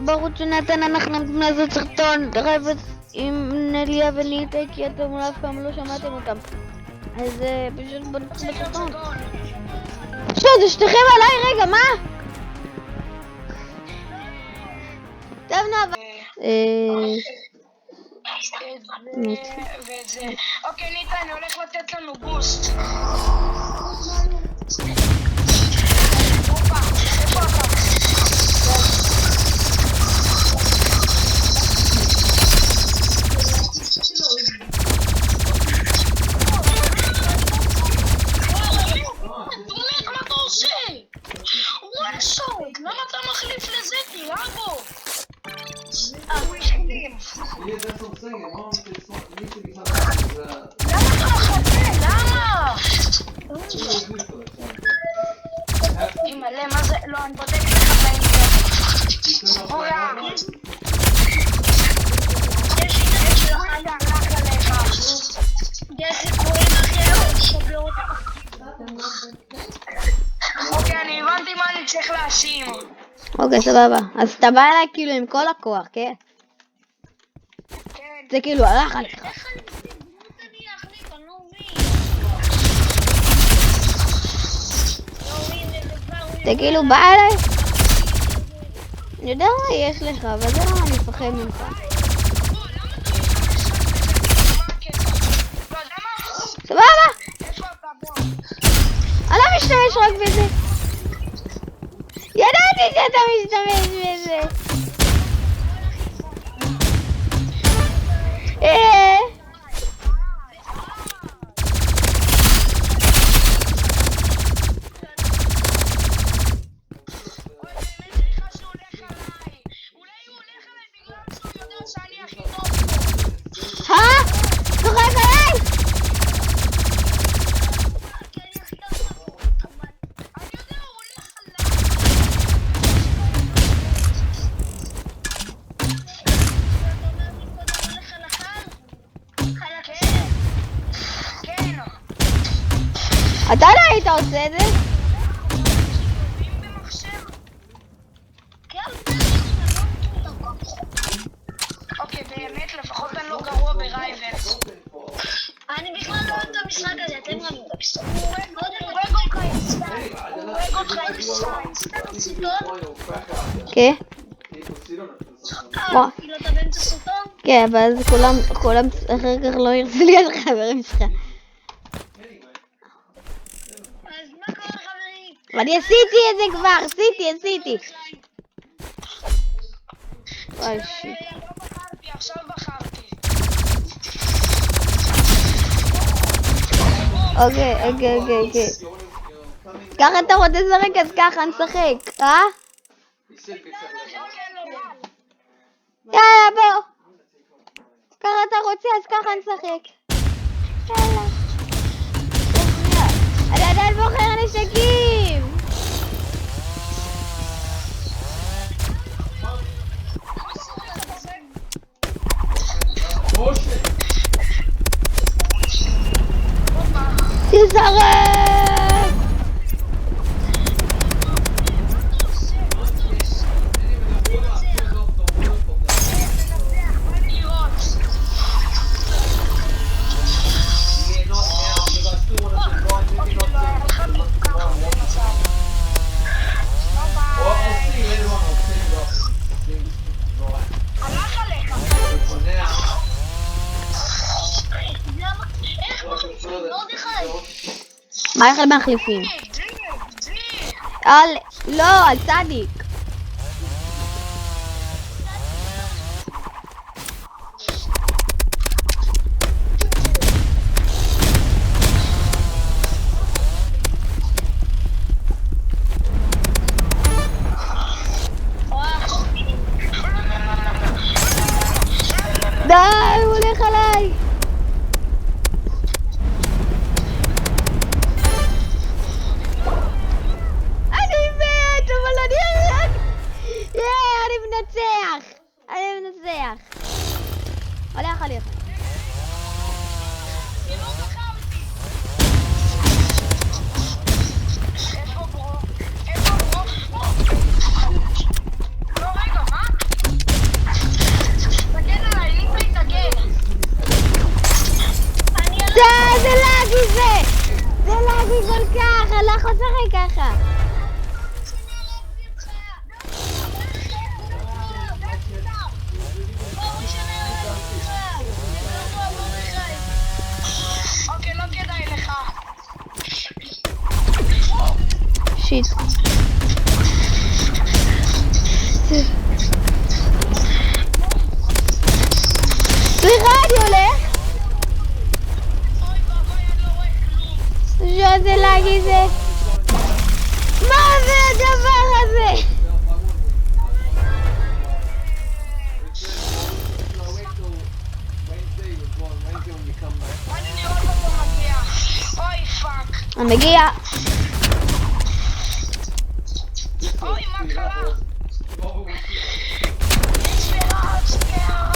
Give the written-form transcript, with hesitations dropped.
בערוץ שנתן אנחנו נתנו לעשות סרטון רבץ עם נליה וליטה, כי אתם אולי אף פעם לא שמעתם אותם. אז פשוט בוא נתחיל בסרטון. זה שתיכם עליי, רגע, מה? טוב נעבר. אוקיי ניטה, אני הולך לתת לנו בוסט. איפה אתה? דומק, מה אתה עושה? וואן שוט, למה אתה מחליף לזטי? אבו? למה אתה מחפה? למה? אימא'לה, מה זה? לא, אני בודק לך באינטרנט. בויה! יש סיכויים אחר, שובר אותך. אוקיי, אני הבנתי מה אני צריך להשים. אוקיי, סבבה. אז אתה בא אליי כאילו עם כל הכוח, כן? כן. זה כאילו הלך עליך. איך אני אחליט? אני לא מבין. אתה כאילו בא אליי? אני יודע מה יש לך, אבל זה לא אני מפחד ממך. סבבה? איפה אתה בוא? אני לא משתמש רק בזה. ידעתי שאתה משתמש בזה. צוחק עליי? אתה לא היית עושה את זה? אוקיי, באמת, לפחות אני לא גרוע ברייבלס. אני בכלל לא אוהב את המשחק הזה, אתם אוהבים את המשחק. הוא הורג אותך עם סטיים. כן? כאילו אתה באמצע סרטון? כן, אבל אז כולם אחר כך לא ירצו להיות חברים שלך. אז מה קורה חברים? אני עשיתי את זה כבר, עשיתי. אוי שיט. עכשיו בחרתי. אוקיי. ככה אתה רוצה לשחק, אז ככה נשחק, אה? יאללה בוא. ככה אתה רוצה, אז ככה נשחק. יאללה. אני עדיין בוחר נשקים. תשחק! מה איך הם מחליפים? לא, על צדיק. די, הוא הולך עליי. אני מת, אבל אני זה? זה להגיד כל ככה, לא יכול לשחק ככה. אוקיי, לא כדאי לך. שיט. סליחה, אני הולך. אוי ואבוי, אני לא רואה כלום. שזה להגיד זה. מה זה הדבר הזה? אני נראה אותו מגיע. אוי פאק. אני מגיע. אוי, מה קרה? יש לי רעש, קרה.